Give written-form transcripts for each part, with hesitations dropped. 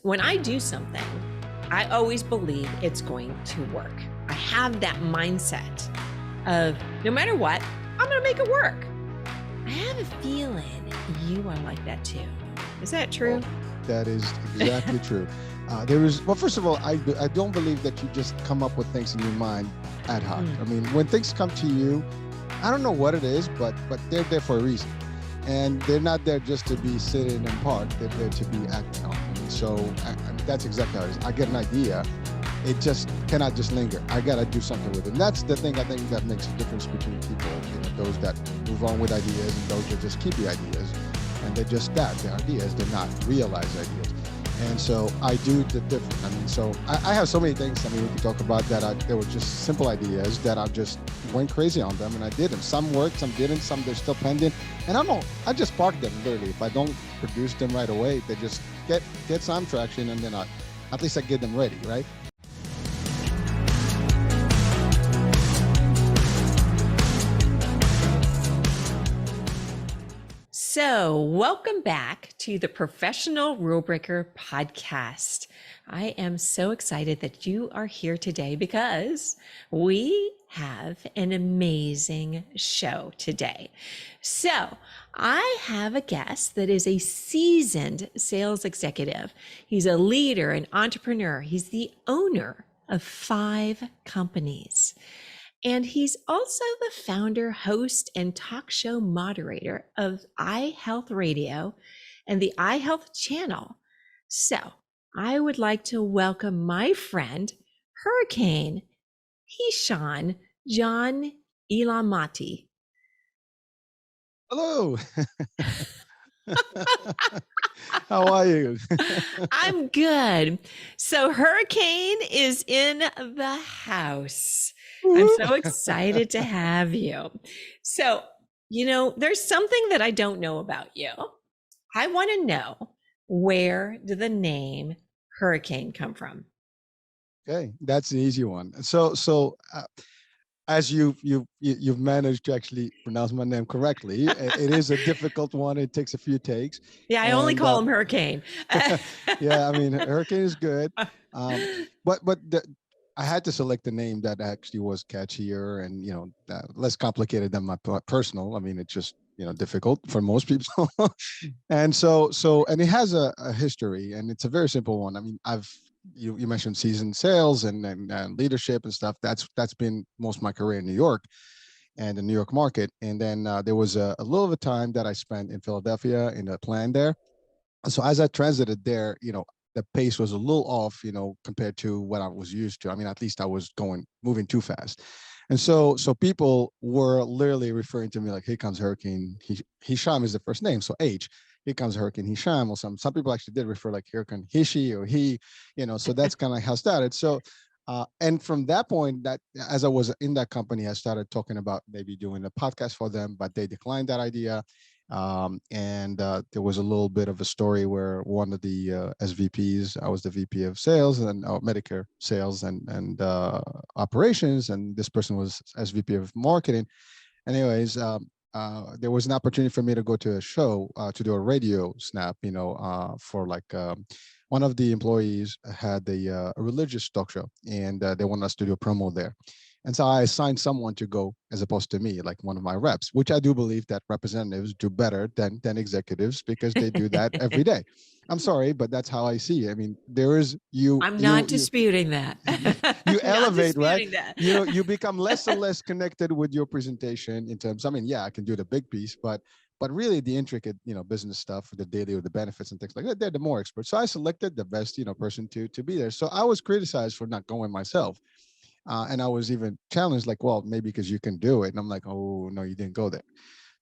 when I do something, I always believe it's going to work. I have that mindset of no matter what, I'm going to make it work. I have a feeling you are like that too. Is that true? Oh, that is exactly true. Well, first of all, I don't believe that you just come up with things in your mind ad hoc. I mean, when things come to you, I don't know what it is, but they're there for a reason. And they're not there just to be sitting and parked. They're there to be acting on. And so that's exactly how it is. I get an idea. It just cannot just linger. I got to do something with it. And that's the thing I think that makes a difference between people, those that move on with ideas and those that just keep the ideas. And they're just that, they're ideas, they're not realized ideas. And so I do the different. I mean, so I have so many things, I mean, we can talk about that. There were just simple ideas that I just went crazy on them and I did them. Some worked, some didn't, some they're still pending. And I just park them literally. If I don't produce them right away, they just get some traction and then at least I get them ready, right? So, welcome back to the Professional Rule Breaker podcast. I am so excited that you are here today because we have an amazing show today. So, I have a guest that is a seasoned sales executive. He's a leader, an entrepreneur. He's the owner of 5 companies. And he's also the founder, host, and talk show moderator of iHealthRadio and the iHealth channel. So I would like to welcome my friend, Hurricane Hicham John Elanmati. Hello. How are you? I'm good. So Hurricane is in the house. I'm so excited to have you. So, there's something that I don't know about you. I want to know, where did the name Hurricane come from? Okay, that's an easy one. So as you've managed to actually pronounce my name correctly, it is a difficult one. It takes a few takes. Yeah, I only call him Hurricane. Yeah, I mean, Hurricane is good, but I had to select a name that actually was catchier and less complicated than my personal. I mean, it's just difficult for most people, and so and it has a history, and it's a very simple one. I mean, you mentioned seasoned sales and leadership and stuff. That's been most of my career in New York and the New York market. And then there was a little bit of time that I spent in Philadelphia in a plant there. So as I transited there, the pace was a little off, compared to what I was used to. I mean, at least I was moving too fast. And so people were literally referring to me like, here comes Hurricane. Hicham is the first name. So H. Here comes Hurricane Hicham, or some people actually did refer like Hurricane Hishi or he, so that's kind of how it started. So, and from that point, that as I was in that company, I started talking about maybe doing a podcast for them, but they declined that idea. And there was a little bit of a story where one of the SVPs, I was the VP of sales and Medicare sales and operations, and this person was SVP of marketing. Anyways, there was an opportunity for me to go to a show to do a radio snap, for like one of the employees had a religious talk show, and they wanted us to do a promo there. And so I assigned someone to go as opposed to me, like one of my reps, which I do believe that representatives do better than executives because they do that every day. I'm sorry, but that's how I see it. I mean, there is I'm not disputing that. You elevate, right? You become less and less connected with your presentation in terms, I mean, yeah, I can do the big piece, but really the intricate, business stuff, the daily or the benefits and things like that, they're the more experts. So I selected the best, person to be there. So I was criticized for not going myself. And I was even challenged, like, well, maybe because you can do it. And I'm like, oh, no, you didn't go there.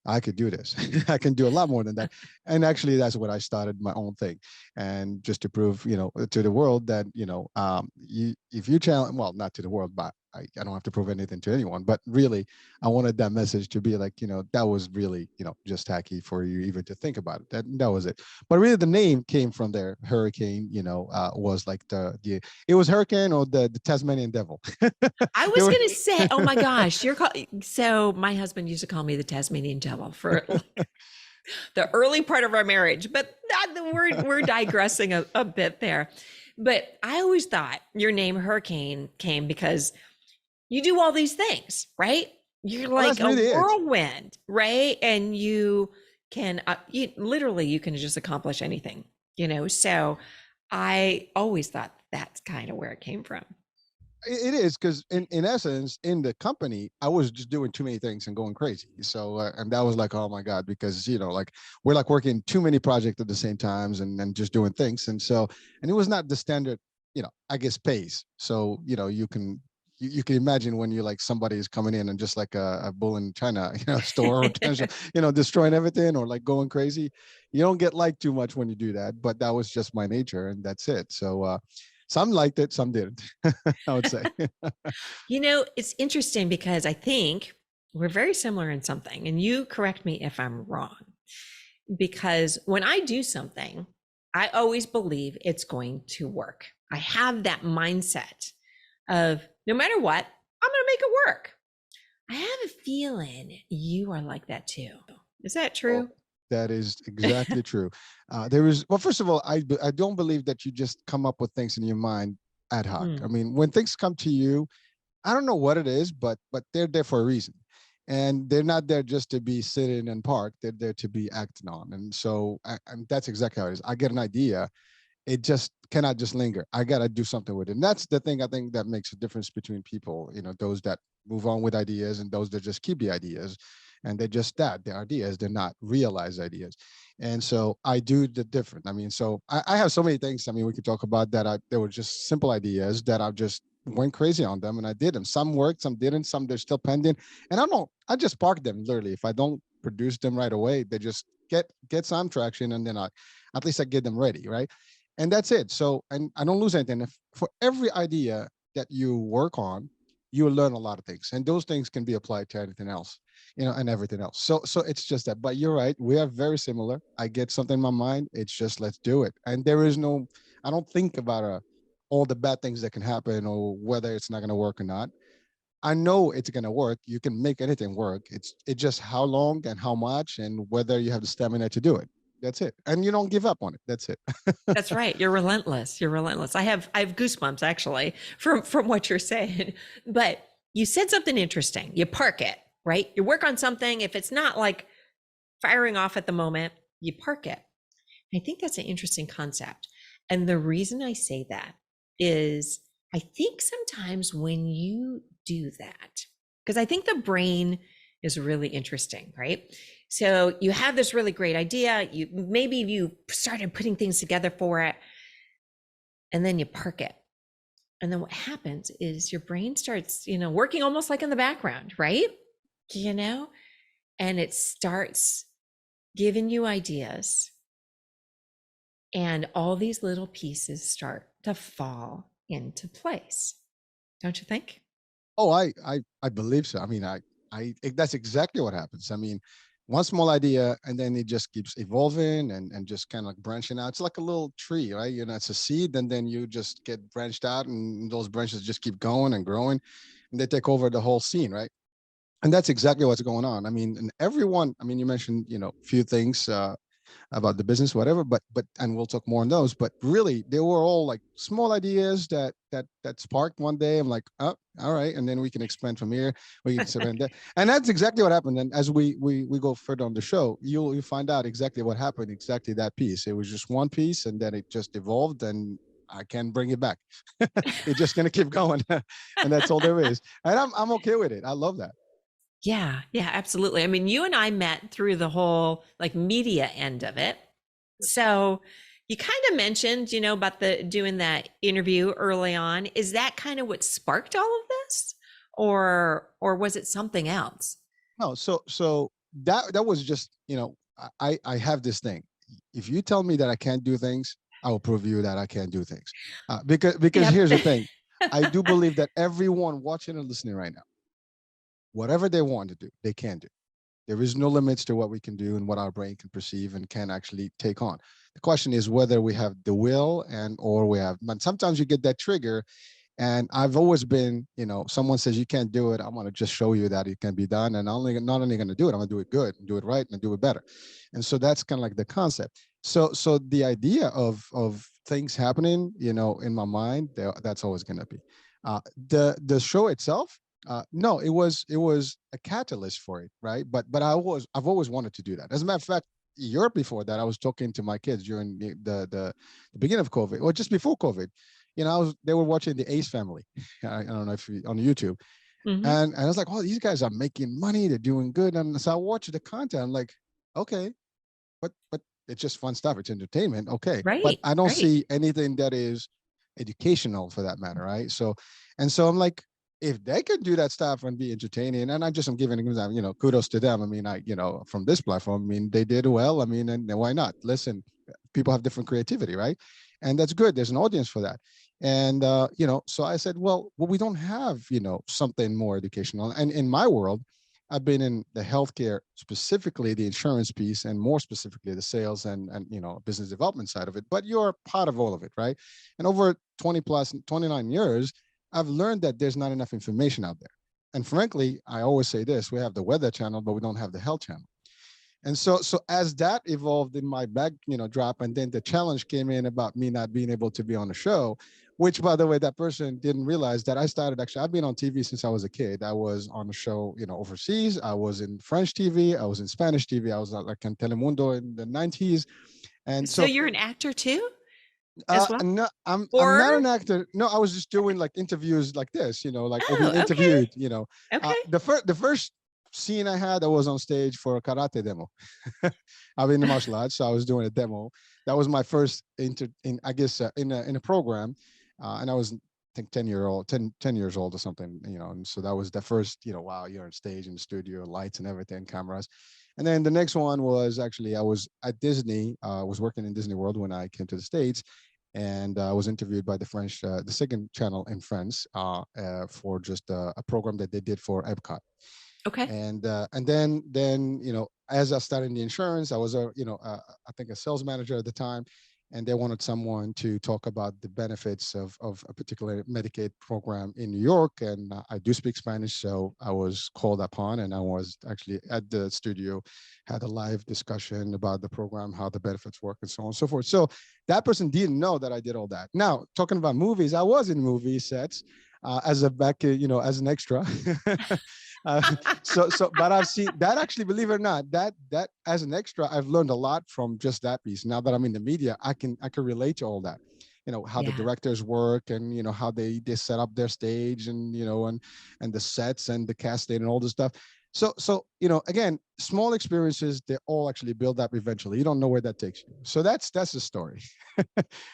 I could do this. I can do a lot more than that. And actually, that's what I started my own thing. And just to prove, to the world that, if you challenge, well, not to the world, but I don't have to prove anything to anyone. But really, I wanted that message to be like, that was really, just tacky for you even to think about it. That was it. But really, the name came from there. Hurricane, was like it was Hurricane or the Tasmanian Devil. I was going to say, oh my gosh, so my husband used to call me the Tasmanian Devil for the early part of our marriage, but we're digressing a bit there. But I always thought your name Hurricane came because you do all these things, right? You're Well, like that's a really it. whirlwind, right? And you can literally you can just accomplish anything, So I always thought that's kind of where it came from. It is because in essence, in the company, I was just doing too many things and going crazy. So, and that was like, oh my God, because, like we're like working too many projects at the same times and just doing things. And so, and it was not the standard, I guess pace. So, you can imagine when you're like somebody is coming in and just like a bull in China, store or destroying everything or like going crazy. You don't get liked too much when you do that, but that was just my nature and that's it. So, some liked it, some didn't, I would say. It's interesting because I think we're very similar in something, and you correct me if I'm wrong. Because when I do something, I always believe it's going to work. I have that mindset of no matter what, I'm going to make it work. I have a feeling you are like that too. Is that Oh, true? that is exactly true. Well, first of all, I don't believe that you just come up with things in your mind ad hoc. I Hmm. mean, when things come to you, I don't know what it is, but they're there for a reason. And they're not there just to be sitting and parked. They're there to be acted on. And so and that's exactly how it is. I get an idea, it just cannot just linger. I got to do something with it. And that's the thing I think that makes a difference between people, those that move on with ideas and those that just keep the ideas. And they're just that, they're ideas, they're not realized ideas. And so I do the different. I mean, so I have so many things. I mean, we could talk about that. There were just simple ideas that I just went crazy on them and I did them. Some worked, some didn't, some they're still pending. And I just park them literally. If I don't produce them right away, they just get some traction and then at least I get them ready, right? And that's it. So, and I don't lose anything. For every idea that you work on, you will learn a lot of things, and those things can be applied to anything else, and everything else. So it's just that. But you're right. We are very similar. I get something in my mind. It's just let's do it. And there is no. I don't think about all the bad things that can happen or whether it's not going to work or not. I know it's going to work. You can make anything work. It's just how long and how much and whether you have the stamina to do it. That's it. And you don't give up on it. That's it. That's right. You're relentless. You're relentless. I have goosebumps actually from what you're saying. But you said something interesting. You park it, right? You work on something. If it's not like firing off at the moment, you park it. I think that's an interesting concept. And the reason I say that is I think sometimes when you do that, because I think the brain is really interesting, right? So you have this really great idea, you started putting things together for it, and then you park it. And then what happens is your brain starts, working almost like in the background, right? You know, and it starts giving you ideas, and all these little pieces start to fall into place. Don't you think? Oh, I believe so. I mean, that's exactly what happens. I mean, one small idea and then it just keeps evolving and just kind of like branching out. It's like a little tree, right? It's a seed and then you just get branched out and those branches just keep going and growing and they take over the whole scene, right? And that's exactly what's going on. I mean, and everyone, I mean, you mentioned, few things, about the business, whatever. But and we'll talk more on those. But really, they were all like small ideas that sparked one day. I'm like, oh, all right, and then we can expand from here. We can expand that, and that's exactly what happened. And as we go further on the show, you'll find out exactly what happened. Exactly that piece. It was just one piece, and then it just evolved, and I can't bring it back. It's just gonna keep going, and that's all there is. And I'm okay with it. I love that. Yeah, yeah, absolutely. I mean, you and I met through the whole like media end of it. So you kind of mentioned, about the doing that interview early on. Is that kind of what sparked all of this? Or was it something else? No, so that was just, I have this thing. If you tell me that I can't do things, I will prove you that I can't do things. Because Yep. here's the thing, I do believe that everyone watching and listening right now, whatever they want to do, they can do. There is no limits to what we can do and what our brain can perceive and can actually take on. The question is whether we have the will and or we have. But sometimes you get that trigger, And I've always been, someone says you can't do it, I'm going to just show you that it can be done. And I'm not only going to do it, I'm going to do it good, and do it right, and do it better. And so that's kind of like the concept. So the idea of things happening, in my mind, that's always going to be. The show itself, no, it was a catalyst for it, right? But I've always wanted to do that. As a matter of fact, a year before that, I was talking to my kids during the beginning of COVID, or just before COVID. They were watching the Ace Family. I don't know if on YouTube, Hmm. and I was like, oh, these guys are making money, they're doing good. And so I watched the content. I'm like, okay, but it's just fun stuff. It's entertainment, okay. But Right, I don't right. see anything that is educational for that matter, right? So I'm like, if they can do that stuff and be entertaining, and I'm giving them, kudos to them. I mean, from this platform, I mean, they did well. I mean, and why not? Listen, people have different creativity, right? And that's good. There's an audience for that. And so I said, well, we don't have, something more educational. And in my world, I've been in the healthcare, specifically the insurance piece, and more specifically the sales and business development side of it. But you're part of all of it, right? And over 29 years, I've learned that there's not enough information out there. And frankly, I always say this: we have the weather channel, but we don't have the health channel. And so as that evolved in my backdrop, and then the challenge came in about me not being able to be on the show, which, by the way, that person didn't realize that I've been on TV since I was a kid. I was on the show, overseas. I was in French TV. I was in Spanish TV. I was like in Telemundo in the 90s. And So so, you're an actor too, as well? no, I'm Or not an actor. No, I was just doing like interviews like this, like or being oh, okay, interviewed. okay. The first scene I had, I was on stage for a karate demo. I've been in martial arts, so I was doing a demo. That was my first I guess, in a program, and I was, I think, 10 years old or something, and so that was the first, wow, you're on stage in the studio, lights and everything, cameras. And then the next one was actually, I was at Disney, was working in Disney World when I came to the States, and I was interviewed by the second channel in France, for just a program that they did for Epcot. Okay. And then as I started in the insurance, I was I think a sales manager at the time, and they wanted someone to talk about the benefits of a particular Medicaid program in New York. And I do speak Spanish, so I was called upon, and I was actually at the studio, had a live discussion about the program, how the benefits work, and so on and so forth. So that person didn't know that I did all that. Now, talking about movies, I was in movie sets, as an extra. uh, but I've seen that, actually, believe it or not, that as an extra, I've learned a lot from just that piece. Now that I'm in the media, I can relate to all that. How the Yeah. directors work, and how they set up their stage, and the sets and the casting and all this stuff. So again, small experiences, they all actually build up eventually. You don't know where that takes you. So that's the story.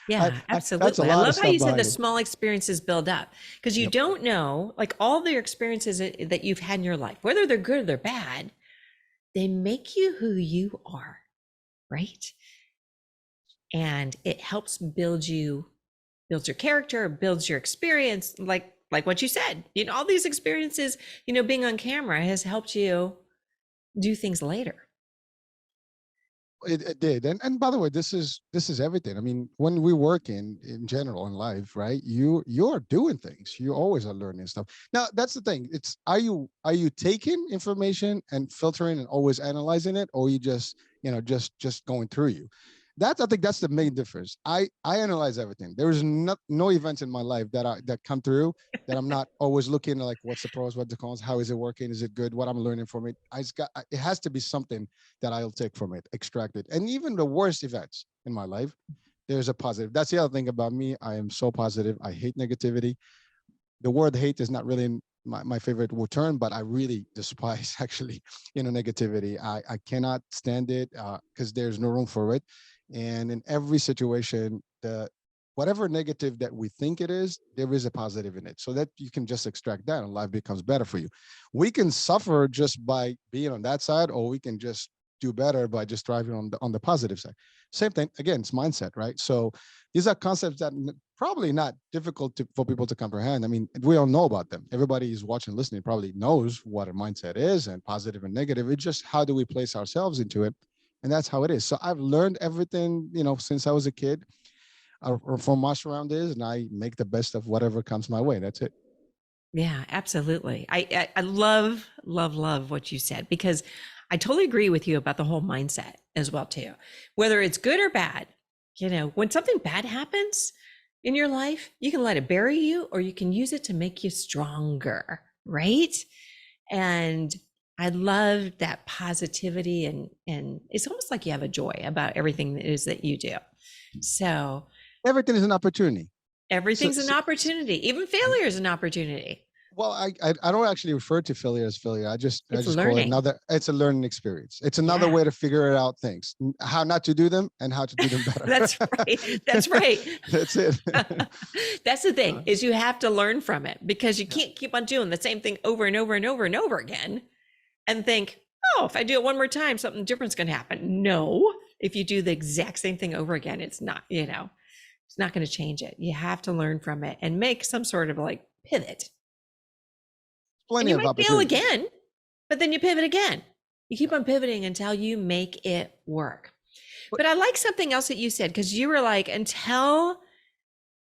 Yeah, That's a absolutely. I lot of love how stuff you said the behind it. small experiences build up because you Yep. don't know, like all the experiences that you've had in your life, whether they're good or they're bad, they make you who you are, right? And it helps builds your character, builds your experience, like what you said. All these experiences, being on camera has helped you do things later. It did. And by the way, this is everything. I mean, when we work in general in life, right? You're doing things. You always are learning stuff. Now, that's the thing. It's, are you taking information and filtering and always analyzing it, or you just going through you? I think that's the main difference. I analyze everything. There is no events in my life that come through that I'm not always looking at, like, what's the pros, what's the cons, how is it working, is it good, what I'm learning from it. It has to be something that I'll take from it, extract it. And even the worst events in my life, there's a positive. That's the other thing about me. I am so positive. I hate negativity. The word hate is not really my favorite term, but I really despise actually, negativity. I cannot stand it, because there's no room for it. And in every situation, whatever negative that we think it is, there is a positive in it. So that you can just extract that, and life becomes better for you. We can suffer just by being on that side, or we can just do better by just thriving on the positive side. Same thing. Again, it's mindset, right? So these are concepts that probably not difficult for people to comprehend. I mean, we all know about them. Everybody who's watching, listening, probably knows what a mindset is, and positive and negative. It's just, how do we place ourselves into it? And that's how it is. So I've learned everything, since I was a kid. for my surroundings, and I make the best of whatever comes my way. That's it. Yeah, absolutely. I love, love, love what you said, because I totally agree with you about the whole mindset as well too. Whether it's good or bad, when something bad happens in your life, you can let it bury you or you can use it to make you stronger, right? And I love that positivity, and it's almost like you have a joy about everything that is that you do. So Everything is an opportunity. So, everything's an so, opportunity. Even failure is an opportunity. well, I don't actually refer to failure as failure. I It's just call it learning. another. It's a learning experience. It's another Yeah, way to figure out things, how not to do them, and how to do them better. that's right. That's right. That's it. That's the thing, Uh, is you have to learn from it, because you yeah. can't keep on doing the same thing over and over and over and over again and think, oh, if I do it one more time, something different's going to happen. No, if you do the exact same thing over again, it's not, it's not going to change it. You have to learn from it and make some sort of like pivot. And Plenty you of might fail opportunities. again, but then you pivot again. You keep on pivoting until you make it work. But But I like something else that you said, because you were like, until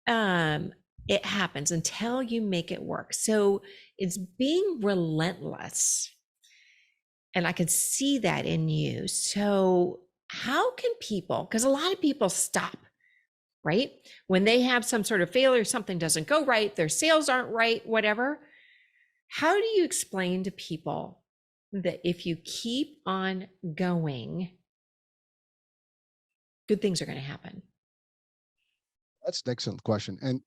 it happens, until you make it work. So it's being relentless. And I could see that in you. So how can people, because a lot of people stop, right? When they have some sort of failure, something doesn't go right, their sales aren't right, whatever. How do you explain to people that if you keep on going, good things are going to happen? that's an excellent question, and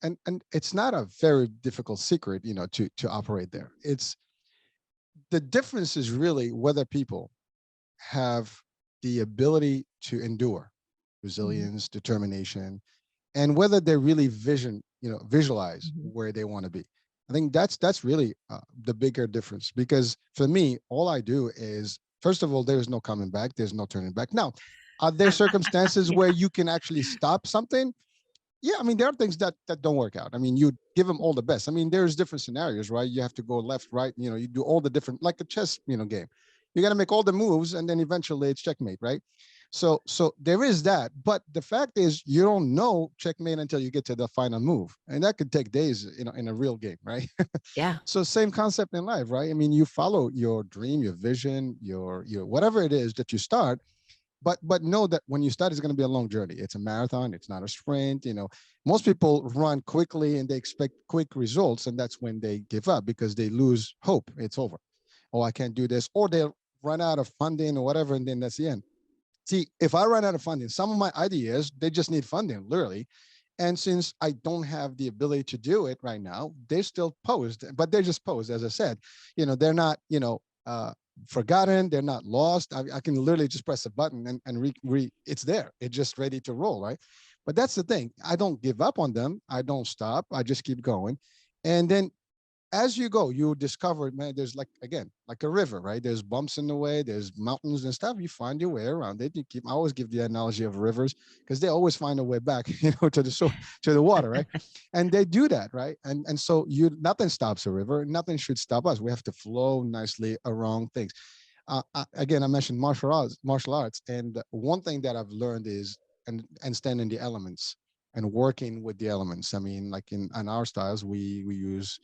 it's not a very difficult secret, to operate there. It's the difference is really whether people have the ability to endure, Mhm. resilience, determination, and whether they really visualize Mhm. where they want to be. I think that's really the bigger difference, because for me, all I do is, first of all, there's no coming back, there's no turning back. Now, are there circumstances where Yeah. you can actually stop something? Yeah, I mean, there are things that don't work out. I mean, you give them all the best. I mean, there's different scenarios, right? You have to go left, right. You do all the different, like a chess, game. You got to make all the moves, and then eventually it's checkmate, right? So there is that. But the fact is, you don't know checkmate until you get to the final move, and that could take days, in a real game, right? Yeah. So same concept in life, right? I mean, you follow your dream, your vision, your whatever it is that you start, but know that when you start, it's going to be a long journey. It's a marathon. It's not a sprint. Most people run quickly and they expect quick results, and that's when they give up because they lose hope. It's over. Oh, I can't do this, or they'll run out of funding or whatever, and then that's the end. See, if I run out of funding, some of my ideas, they just need funding, literally. And since I don't have the ability to do it right now, they're still posed, but they're just posed, as I said. They're not, forgotten. They're not lost. I can literally just press a button and it's there. It's just ready to roll, right? But that's the thing. I don't give up on them. I don't stop. I just keep going. And then as you go, you discover, man, there's again, like a river, right? There's bumps in the way, there's mountains and stuff. You find your way around it. I always give the analogy of rivers because they always find a way back, to the water, right? And they do that, right? And so nothing stops a river. Nothing should stop us. We have to flow nicely around things. Again, I mentioned martial arts, and one thing that I've learned is understanding the elements and working with the elements. I mean, like in our styles, we use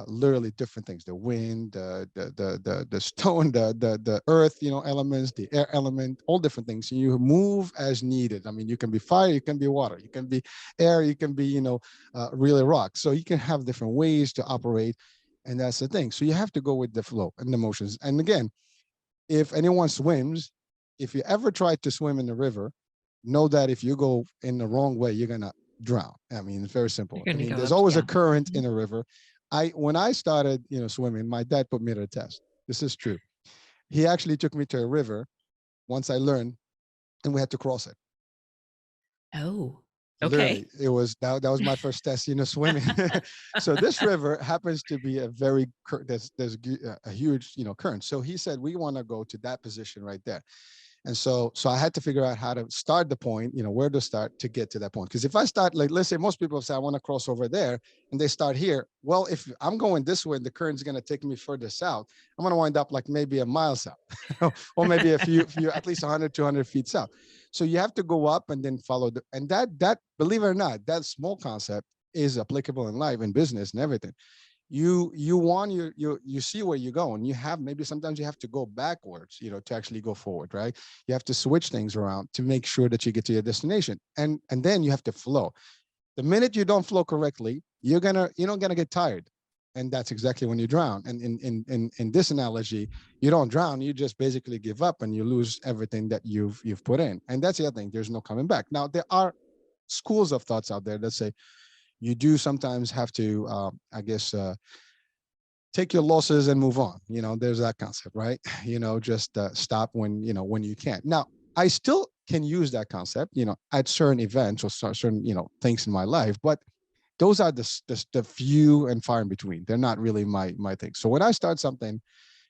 literally different things: the wind, the stone, the earth, elements, the air element, all different things. You move as needed. I mean, you can be fire, you can be water, you can be air, you can be really rock. So you can have different ways to operate, and that's the thing. So you have to go with the flow and the motions. And again, if anyone swims, if you ever try to swim in the river, know that if you go in the wrong way, you're gonna drown. I mean, it's very You're simple. I going to mean, go there's up. always a Yeah. current Mhm. in a river. When I started, swimming, my dad put me to the test. This is true. He actually took me to a river once I learned, and we had to cross it. Oh, Literally, okay. it was that was my first test, swimming. So this river happens to be a very there's a huge current. So he said we want to go to that position right there. And so I had to figure out how to start the point, where to start to get to that point. Because if I start, like, let's say most people say, I want to cross over there, and they start here. Well, if I'm going this way and the current's going to take me further south, I'm going to wind up like maybe a mile south or maybe a few, at least 100, 200 feet south. So you have to go up and then follow and that, believe it or not, that small concept is applicable in life and business and everything. You want you see where you're going. You have, maybe sometimes you have to go backwards, to actually go forward, right? You have to switch things around to make sure that you get to your destination, and then you have to flow. The minute you don't flow correctly, you're gonna get tired, and that's exactly when you drown. And in this analogy, you don't drown, you just basically give up and you lose everything that you've put in. And that's the other thing, there's no coming back. Now, there are schools of thoughts out there that say you do sometimes have to, I guess, take your losses and move on. There's that concept, right? Just stop when you can't. Now, I still can use that concept, at certain events or certain, things in my life, but those are the few and far in between. They're not really my thing. So when I start something,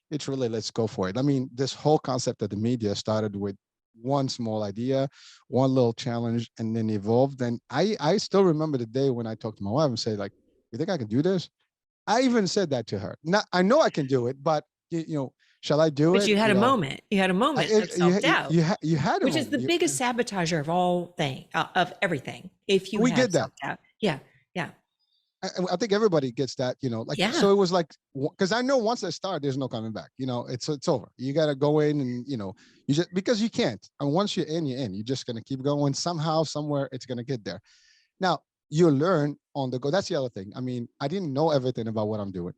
it's really, let's go for it. I mean, this whole concept of the media started with one small idea, one little challenge, and then evolved. And I still remember the day when I talked to my wife and said, like, you think I can do this? I even said that to her. Now, I know I can do it, but shall I do But it? you had a moment. You had a moment of self-doubt, You had a which is moment. the biggest sabotager of all of everything. If you We have get that. self-doubt. Yeah. Yeah. I think everybody gets that, like, Yeah. so it was like, because I know once I start, there's no coming back, it's over. You got to go in and, you just, because you can't. And once you're in, you're just going to keep going. Somehow, somewhere, it's going to get there. Now, you learn on the go. That's the other thing. I mean, I didn't know everything about what I'm doing.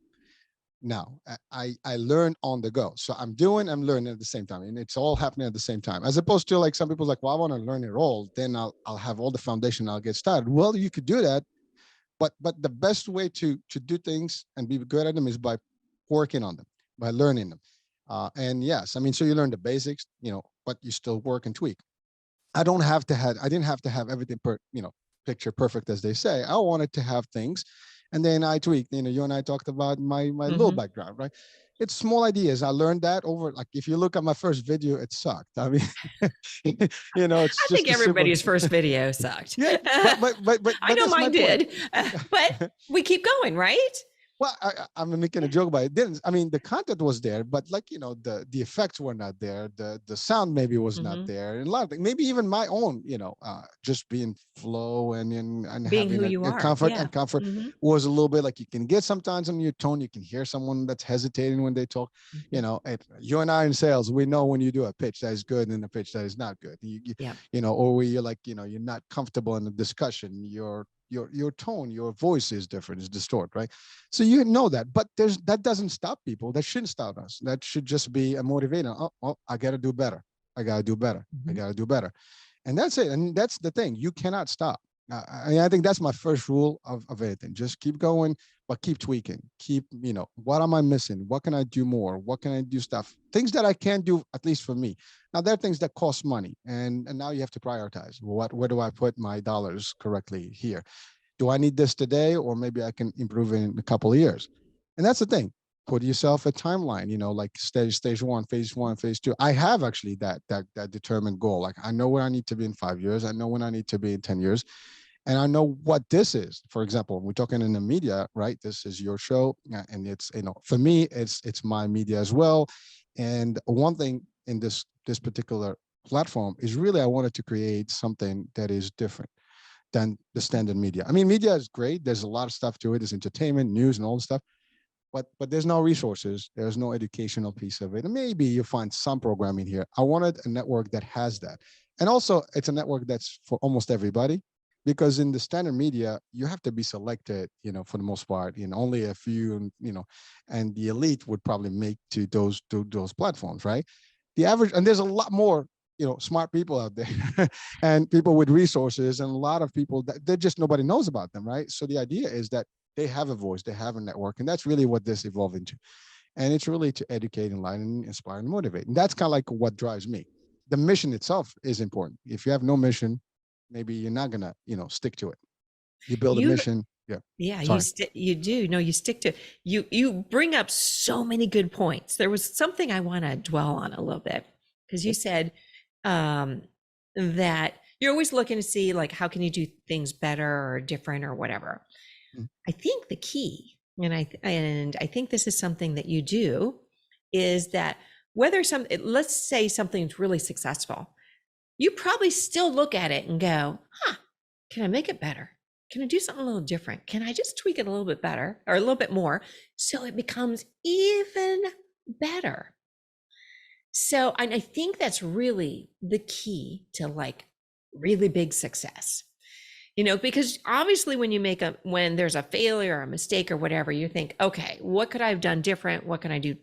Now, I learn on the go. So I'm learning at the same time. And it's all happening at the same time. As opposed to, like, some people's like, well, I want to learn it all. Then I'll have all the foundation. I'll get started. Well, you could do that. But the best way to do things and be good at them is by working on them, by learning them. And yes, I mean, so you learn the basics, but you still work and tweak. I didn't have to have everything picture perfect, as they say. I wanted to have things, and then I tweaked. You and I talked about my little background, right? It's small ideas. I learned that over, like, if you look at my first video, it sucked. I mean, it's I just think everybody's first video sucked. Yeah, but I know that's my mine point. did, but we keep going, right? Well, I'm making a joke about it. Didn't I mean, the content was there, but, like, the effects were not there. The sound maybe was not there, and a lot of things. Maybe even my own, just being flow and Being having who you a are. comfort Yeah. and comfort was a little bit like, you can get sometimes on your tone. You can hear someone that's hesitating when they talk. You and I in sales, we know when you do a pitch that is good and a pitch that is not good. Or where you're like, you're not comfortable in the discussion. Your tone, your voice is different, is distorted, right? So you know that, but that doesn't stop people. That shouldn't stop us. That should just be a motivator. Oh, I got to do better. I got to do better. I got to do better. And that's it. And that's the thing. You cannot stop. I think that's my first rule of anything. Just keep going, but keep tweaking. Keep, what am I missing? What can I do more? What can I do stuff? Things that I can do, at least for me. Now, there are things that cost money. And now you have to prioritize. Where do I put my dollars correctly here? Do I need this today? Or maybe I can improve it in a couple of years. And that's the thing. Put yourself a timeline, like stage one, phase two. I have actually that determined goal. Like, I know where I need to be in 5 years. I know when I need to be in 10 years. And I know what this is. For example, we're talking in the media, right? This is your show. And it's, for me, it's my media as well. And one thing in this particular platform is really, I wanted to create something that is different than the standard media. I mean, media is great. There's a lot of stuff to it. There's entertainment, news, and all the stuff. But there's no resources. There's no educational piece of it. And maybe you find some programming here. I wanted a network that has that. And also, it's a network that's for almost everybody, because in the standard media, you have to be selected, for the most part, only a few, and the elite would probably make to those platforms, right? The average, and there's a lot more, smart people out there and people with resources, and a lot of people that just nobody knows about them, right? So the idea is that they have a voice, they have a network, and that's really what this evolved into. And it's really to educate, enlighten, inspire, and motivate. And that's kind of like what drives me. The mission itself is important. If you have no mission, maybe you're not gonna, stick to it. You build a mission. Yeah. Yeah, Sorry. you do. No, you stick to you bring up so many good points. There was something I want to dwell on a little bit, because you said um, that you're always looking to see like how can you do things better or different or whatever. Mm. I think the key, and I think this is something that you do, is that whether let's say something's really successful, you probably still look at it and go, huh, can I make it better? Can I do something a little different? Can I just tweak it a little bit better or a little bit more so it becomes even better? So, and I think that's really the key to like really big success. Because obviously when there's a failure or a mistake or whatever, you think, okay, what could I have done different? What can I do,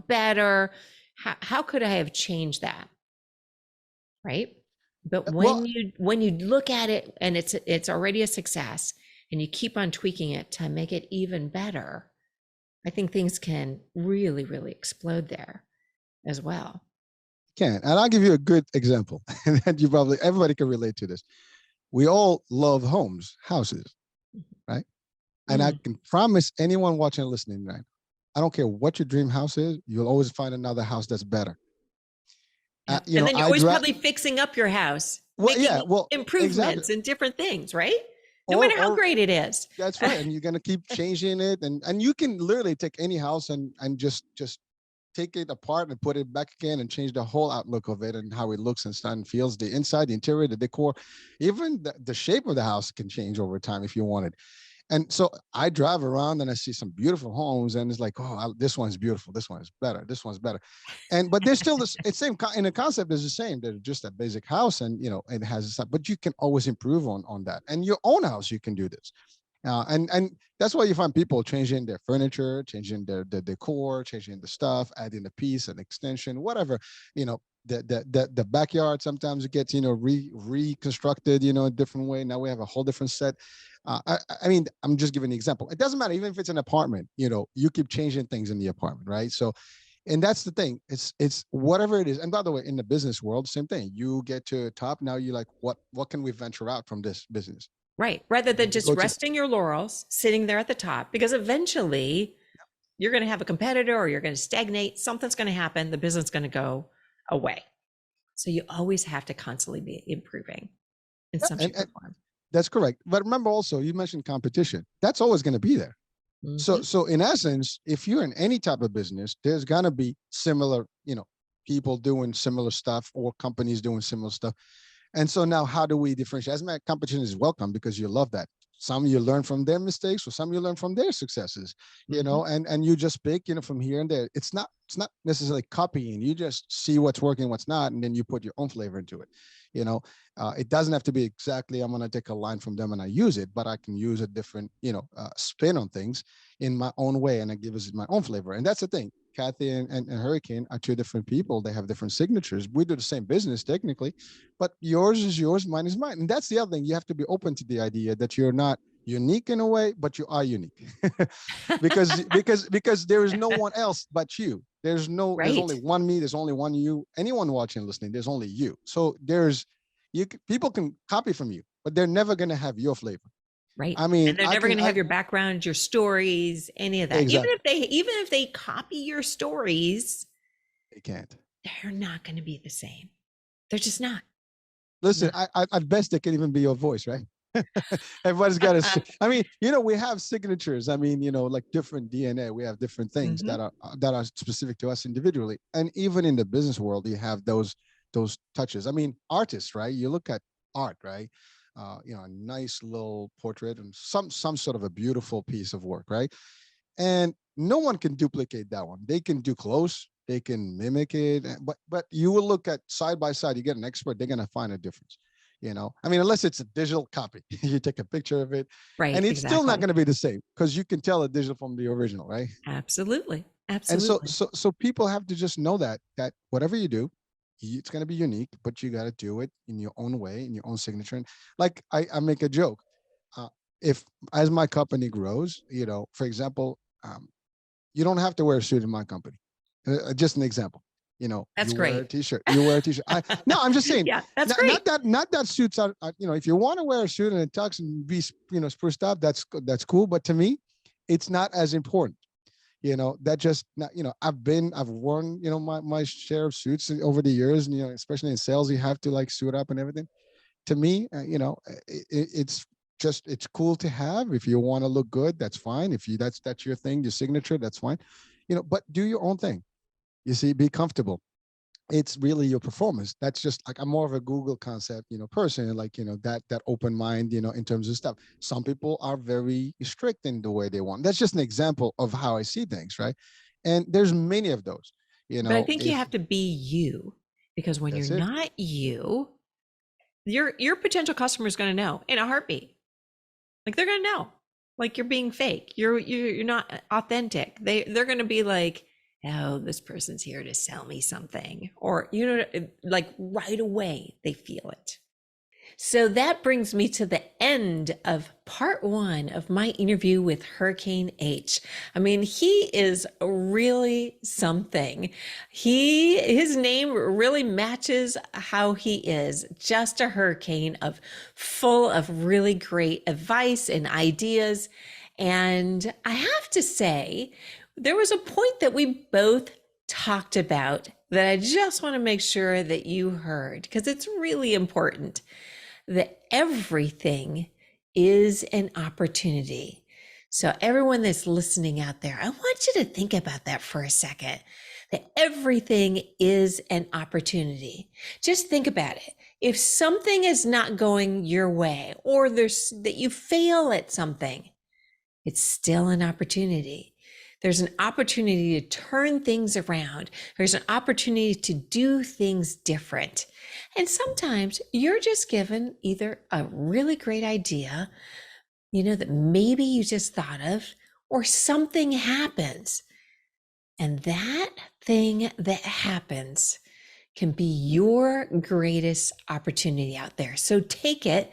better? How could I have changed that? Right. But Well, when you look at it and it's already a success and you keep on tweaking it to make it even better, I think things can really, really explode there as well. can. And I'll give you a good example. And everybody can relate to this. We all love houses, right? And I Mm. can promise anyone watching and listening right, I don't care what your dream house is, you'll always find another house that's better. Yep. And then you're I always drive. probably fixing up your house, Well, making yeah, well, exactly. improvements and different things, right? No matter how Or great it is. that's right. And you're gonna keep changing it, and you can literally take any house and just take it apart and put it back again and change the whole outlook of it and how it looks and feels. The inside, the interior, the decor, even the shape of the house can change over time if you wanted. And so I drive around and I see some beautiful homes, and it's like, oh, this one's beautiful. This one is better. This one's better. But there's still this. It's same in the concept is the same. They're just a basic house, and it has. But you can always improve on that. And your own house, you can do this. And that's why you find people changing their furniture, changing their decor, changing the stuff, adding a piece, an extension, whatever. The backyard sometimes it gets reconstructed a different way. Now we have a whole different set. I mean, I'm just giving an example. It doesn't matter even if it's an apartment. You keep changing things in the apartment, right? So, and that's the thing. It's whatever it is. And by the way, in the business world, same thing. You get to top. Now you're like, what can we venture out from this business? Right. Rather than You just go to resting your laurels, sitting there at the top, because eventually you're going to have a competitor or you're going to stagnate. Something's going to happen. The business is going to go away. So you always have to constantly be improving in some shape or form. That's correct. But remember also, you mentioned competition. That's always going to be there. Mm-hmm. So in essence, if you're in any type of business, there's going to be similar, people doing similar stuff or companies doing similar stuff. And so now how do we differentiate? As a matter, competition is welcome because you love that. Some you learn from their mistakes, or some you learn from their successes, and you just pick, from here and there. It's not necessarily copying. You just see what's working, what's not, and then you put your own flavor into it. It doesn't have to be exactly, I'm going to take a line from them and I use it, but I can use a different, spin on things in my own way, and I give it my own flavor. And that's the thing. Kathy and Hurricane are two different people. They have different signatures. We do the same business technically, but yours is yours, mine is mine. And that's the other thing. You have to be open to the idea that you're not unique in a way, but you are unique because there is no one else but you. There's only one me. There's only one you. Anyone watching and listening, there's only you. So people can copy from you, but they're never going to have your flavor. Right. I mean, and they're never going to have your background, your stories, any of that. Exactly. Even if they copy your stories, they can't. They're not going to be the same. They're just not. Listen, at best they can even be your voice, right? Everybody's got a. I mean, we have signatures. I mean, like different DNA. We have different things that are specific to us individually. And even in the business world, you have those touches. I mean, artists, right? You look at art, right? A nice little portrait and some sort of a beautiful piece of work, right? And no one can duplicate that one. They can do close, they can mimic it, but you will look at side by side. You get an expert, they're gonna find a difference. I mean, unless it's a digital copy, you take a picture of it, right? And it's still not going to be the same because you can tell a digital from the original, right? Absolutely. And so people have to just know that whatever you do, it's going to be unique, but you got to do it in your own way, in your own signature. And like I make a joke, if as my company grows, for example, you don't have to wear a suit in my company. Just an example. That's you great. Wear a t-shirt. You wear a t-shirt. No, I'm just saying. Yeah, that's great. Not that suits are. If you want to wear a suit and a tux and be spruced up, that's cool. But to me, it's not as important. that just not, I've worn, my share of suits over the years, and, especially in sales, you have to like suit up and everything. To me, it's cool to have. If you want to look good, that's fine. If you that's your thing, your signature, that's fine. But do your own thing. You see, be comfortable. It's really your performance. That's just like, I'm more of a Google concept, person, like, that open mind, in terms of stuff. Some people are very strict in the way they want. That's just an example of how I see things, right? And there's many of those, But I think you if have to be you, because when you're that's it. not you, your potential customer is going to know in a heartbeat. Like, they're going to know, like, you're being fake. You're not authentic. They're going to be like, oh, this person's here to sell me something, or, like, right away they feel it. So that brings me to the end of part one of my interview with Hurricane H. I mean, he is really something. His name really matches how he is, just a hurricane full of really great advice and ideas. And I have to say, there was a point that we both talked about that I just want to make sure that you heard, because it's really important, that everything is an opportunity. So everyone that's listening out there, I want you to think about that for a second, that everything is an opportunity. Just think about it. If something is not going your way, or that you fail at something, it's still an opportunity. There's an opportunity to turn things around. There's an opportunity to do things different. And sometimes you're just given either a really great idea, that maybe you just thought of, or something happens. And that thing that happens can be your greatest opportunity out there. So take it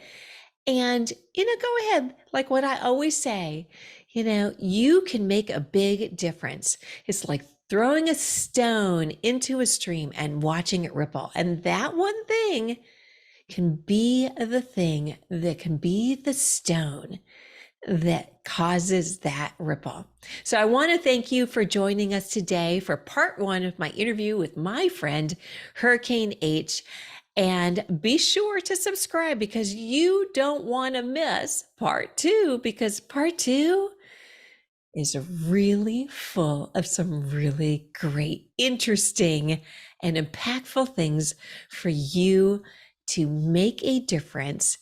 and, go ahead. Like what I always say, you can make a big difference. It's like throwing a stone into a stream and watching it ripple. And that one thing can be the thing that can be the stone that causes that ripple. So I want to thank you for joining us today for part one of my interview with my friend, Hurricane H. And be sure to subscribe, because you don't want to miss part two, because part two is really full of some really great, interesting, and impactful things for you to make a difference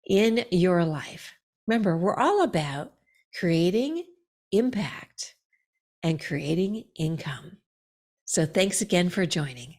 in your life. Remember, we're all about creating impact and creating income. So thanks again for joining.